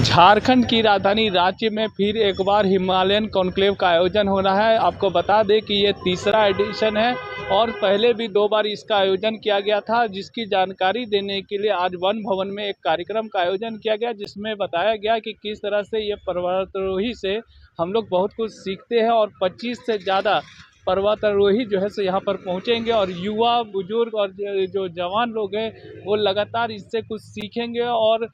झारखंड की राजधानी रांची में फिर एक बार हिमालयन कॉन्क्लेव का आयोजन हो रहा है। आपको बता दें कि ये तीसरा एडिशन है और पहले भी 2 बार इसका आयोजन किया गया था, जिसकी जानकारी देने के लिए आज वन भवन में एक कार्यक्रम का आयोजन किया गया, जिसमें बताया गया कि किस तरह से ये पर्वतारोही से हम लोग बहुत कुछ सीखते हैं और 25 से ज़्यादा पर्वतारोही जो है सो यहाँ पर पहुँचेंगे और युवा, बुजुर्ग और जो जवान लोग हैं वो लगातार इससे कुछ सीखेंगे और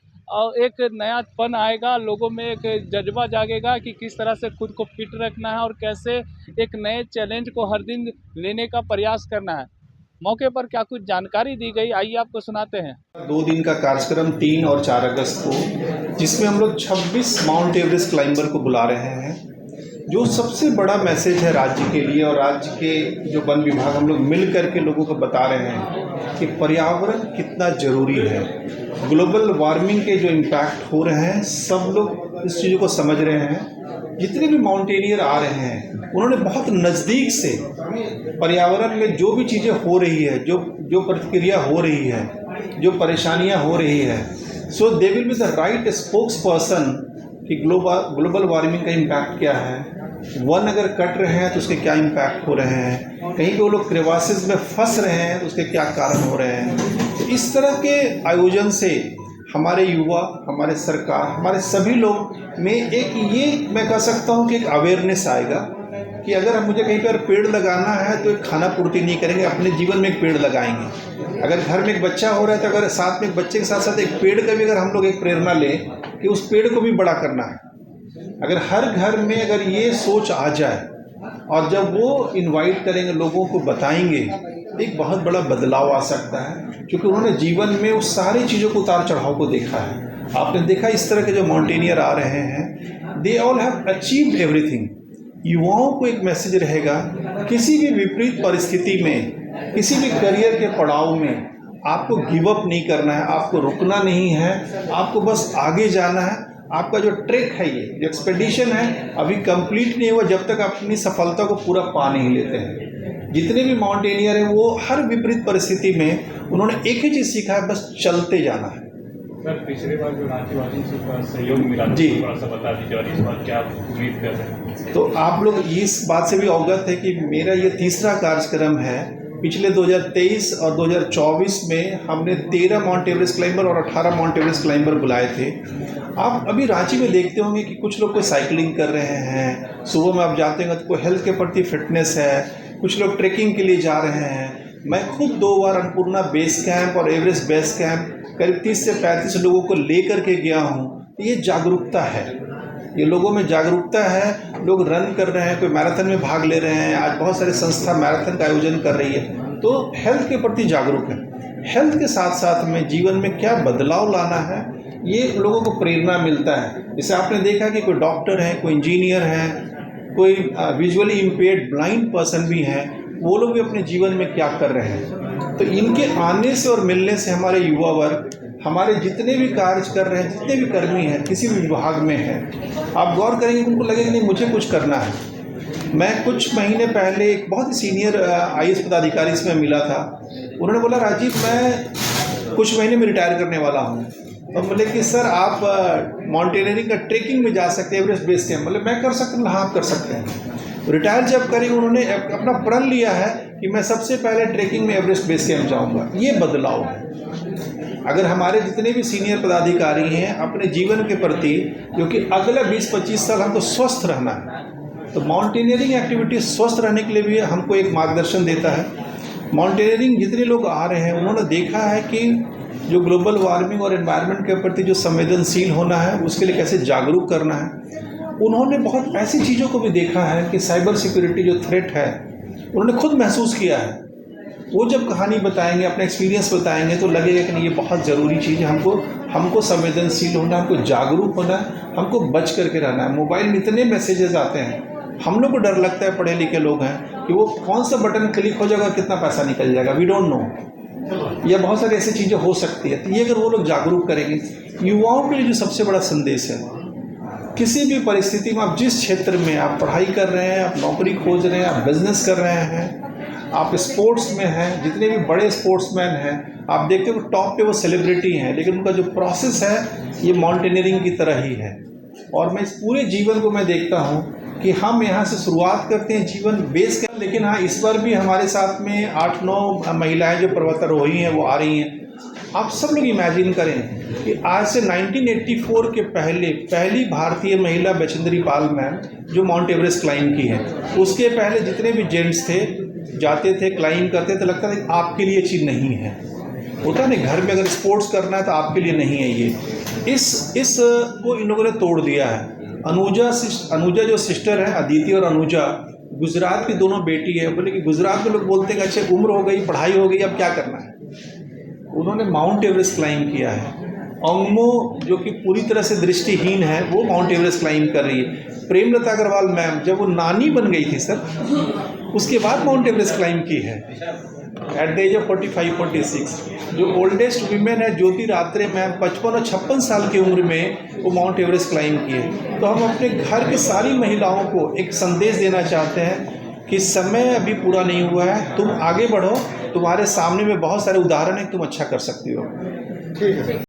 एक नयापन आएगा, लोगों में एक जज्बा जागेगा कि किस तरह से खुद को फिट रखना है और कैसे एक नए चैलेंज को हर दिन लेने का प्रयास करना है। मौके पर क्या कुछ जानकारी दी गई, आइए आपको सुनाते हैं। 2 दिन का कार्यक्रम 3 और 4 अगस्त को, जिसमें हम लोग 26 माउंट एवरेस्ट क्लाइंबर को बुला रहे हैं। जो सबसे बड़ा मैसेज है राज्य के लिए और राज्य के जो वन विभाग हम लोग मिल करके लोगों को बता रहे हैं कि पर्यावरण कितना ज़रूरी है। ग्लोबल वार्मिंग के जो इम्पैक्ट हो रहे हैं, सब लोग इस चीज़ों को समझ रहे हैं। जितने भी माउंटेनियर आ रहे हैं उन्होंने बहुत नज़दीक से पर्यावरण में जो भी चीज़ें हो रही है, जो प्रतिक्रिया हो रही है, जो परेशानियां हो रही है, so they will be the right spokesperson कि ग्लोबल वार्मिंग का इम्पैक्ट क्या है, वन अगर कट रहे हैं तो उसके क्या इम्पैक्ट हो रहे हैं, कहीं पे वो लोग क्रेवासिस में फंस रहे हैं तो उसके क्या कारण हो रहे हैं। तो इस तरह के आयोजन से हमारे युवा, हमारे सरकार, हमारे सभी लोग में एक ये मैं कह सकता हूँ कि एक अवेयरनेस आएगा कि अगर मुझे कहीं पर पेड़ लगाना है तो एक खाना पूर्ति नहीं करेंगे, अपने जीवन में एक पेड़ लगाएंगे। अगर घर में एक बच्चा हो रहा है तो अगर साथ में एक बच्चे के साथ साथ एक पेड़ का भी अगर हम लोग एक प्रेरणा लें कि उस पेड़ को भी बड़ा करना है, अगर हर घर में अगर ये सोच आ जाए और जब वो इनवाइट करेंगे, लोगों को बताएंगे, एक बहुत बड़ा बदलाव आ सकता है, क्योंकि उन्होंने जीवन में उस सारी चीज़ों को उतार चढ़ाव को देखा है। आपने देखा इस तरह के जो माउंटेनियर आ रहे हैं, they all have achieved everything. युवाओं को एक मैसेज रहेगा, किसी भी विपरीत परिस्थिति में, किसी भी करियर के पड़ाव में आपको गिव अप नहीं करना है, आपको रुकना नहीं है, आपको बस आगे जाना है। आपका जो ट्रैक है, ये एक्सपेडिशन है, अभी कंप्लीट नहीं हुआ जब तक अपनी सफलता को पूरा पा नहीं लेते हैं। जितने भी माउंटेनियर हैं वो हर विपरीत परिस्थिति में उन्होंने एक ही चीज़ सीखा है, बस चलते जाना है। सर, पिछले बार जो रांची से सहयोग मिला जी, थोड़ा सा बता दीजिए और इस बार क्या उम्मीद कर रहे हैं। तो आप लोग इस बात से भी अवगत है कि मेरा ये तीसरा कार्यक्रम है। पिछले 2023 और 2024 में हमने 13 माउंट एवरेस्ट क्लाइंबर और 18 माउंट एवरेस्ट क्लाइंबर बुलाए थे। आप अभी रांची में देखते होंगे कि कुछ लोग कोई साइकिलिंग कर रहे हैं, सुबह में आप जाते होंगे तो कोई हेल्थ के प्रति फिटनेस है, कुछ लोग ट्रैकिंग के लिए जा रहे हैं। मैं खुद 2 बार अन्नपूर्णा बेस कैंप और एवरेस्ट बेस कैंप करीब 30 से 35 लोगों को लेकर के गया हूँ। ये जागरूकता है, ये लोगों में जागरूकता है। लोग रन कर रहे हैं, कोई मैराथन में भाग ले रहे हैं। आज बहुत सारी संस्था मैराथन का आयोजन कर रही है, तो हेल्थ के प्रति जागरूक है। हेल्थ के साथ साथ में जीवन में क्या बदलाव लाना है, ये लोगों को प्रेरणा मिलता है। जैसे आपने देखा कि कोई डॉक्टर हैं, कोई इंजीनियर हैं, कोई विजुअली इम्पेयर्ड ब्लाइंड पर्सन भी हैं, वो लोग भी अपने जीवन में क्या कर रहे हैं। तो इनके आने से और मिलने से हमारे युवा वर्ग, हमारे जितने भी कार्य कर रहे हैं, जितने भी कर्मी हैं, किसी भी विभाग में हैं, आप गौर करेंगे उनको लगेगा नहीं मुझे कुछ करना है। मैं कुछ महीने पहले एक बहुत ही सीनियर IAS पदाधिकारी से मैं मिला था। उन्होंने बोला, राजीव मैं कुछ महीने में रिटायर करने वाला हूँ। तो बोले कि सर आप माउंटेनियरिंग का ट्रैकिंग में जा सकते हैं, एवरेस्ट बेस कैंप। बोले मैं कर सकता हूँ। हाँ, आप कर सकते हैं। रिटायर जब करेंगे, उन्होंने अपना प्रण लिया है कि मैं सबसे पहले ट्रैकिंग में एवरेस्ट बेस कैंप जाऊँगा। ये बदलाव है। अगर हमारे जितने भी सीनियर पदाधिकारी हैं अपने जीवन के प्रति, क्योंकि अगले 20-25 साल हमको स्वस्थ रहना है, तो माउंटेनियरिंग एक्टिविटी स्वस्थ रहने के लिए भी हमको एक मार्गदर्शन देता है। माउंटेनियरिंग जितने लोग आ रहे हैं उन्होंने देखा है कि जो ग्लोबल वार्मिंग और एनवायरनमेंट के प्रति जो संवेदनशील होना है, उसके लिए कैसे जागरूक करना है। उन्होंने बहुत ऐसी चीज़ों को भी देखा है कि साइबर सिक्योरिटी जो थ्रेट है, उन्होंने खुद महसूस किया है। वो जब कहानी बताएंगे, अपना एक्सपीरियंस बताएंगे, तो लगेगा कि नहीं ये बहुत ज़रूरी चीज़ है। हमको संवेदनशील होना, हमको जागरूक होना, हमको बच करके रहना है। मोबाइल में इतने मैसेजेस आते हैं, हम लोग को डर लगता है, पढ़े लिखे लोग हैं, कि वो कौन सा बटन क्लिक हो जाएगा, कितना पैसा निकल जाएगा, वी डोंट नो। या बहुत सारी ऐसी चीज़ें हो सकती है। तो ये अगर वो लोग जागरूक करेंगे, युवाओं के लिए जो सबसे बड़ा संदेश है, किसी भी परिस्थिति में आप जिस क्षेत्र में आप पढ़ाई कर रहे हैं, आप नौकरी खोज रहे हैं, आप बिजनेस कर रहे हैं, आप स्पोर्ट्स में हैं, जितने भी बड़े स्पोर्ट्समैन हैं, आप देखते हो टॉप पे वो सेलिब्रिटी हैं, लेकिन उनका जो प्रोसेस है ये माउंटेनियरिंग की तरह ही है। और मैं इस पूरे जीवन को मैं देखता हूँ कि हम यहाँ से शुरुआत करते हैं जीवन बेस कर, लेकिन हाँ इस बार भी हमारे साथ में 8-9 महिलाएं जो पर्वतारोही हैं वो आ रही हैं। आप सब लोग इमेजिन करें कि आज से 1984 के पहले पहली भारतीय महिला बचेंद्री पाल मैम जो माउंट एवरेस्ट क्लाइंब की है, उसके पहले जितने भी जेंट्स थे जाते थे क्लाइंब करते थे, लगता था कि आपके लिए चीज़ नहीं है। होता है ना, घर में अगर स्पोर्ट्स करना है तो आपके लिए नहीं है ये। इस को इन लोगों ने तोड़ दिया है। अनुजा जो सिस्टर है, अदिति और अनुजा, गुजरात की दोनों बेटी है। बोले कि गुजरात में लोग बोलते हैं कि अच्छे उम्र हो गई, पढ़ाई हो गई, अब क्या करना है। उन्होंने माउंट एवरेस्ट क्लाइंब किया है। अंगमो जो कि पूरी तरह से दृष्टिहीन है, वो माउंट एवरेस्ट क्लाइंब कर रही है। प्रेमलता अग्रवाल मैम जब वो नानी बन गई थी सर, उसके बाद माउंट एवरेस्ट क्लाइंब की है एट द एज ऑफ 45-46। जो ओल्डेस्ट वीमेन है ज्योति रात्रे मैम 55 और 56 साल की उम्र में वो माउंट एवरेस्ट क्लाइंब किए। तो हम अपने घर की सारी महिलाओं को एक संदेश देना चाहते हैं कि समय अभी पूरा नहीं हुआ है, तुम आगे बढ़ो, तुम्हारे सामने में बहुत सारे उदाहरण हैं, तुम अच्छा कर सकती हो। ठीक है।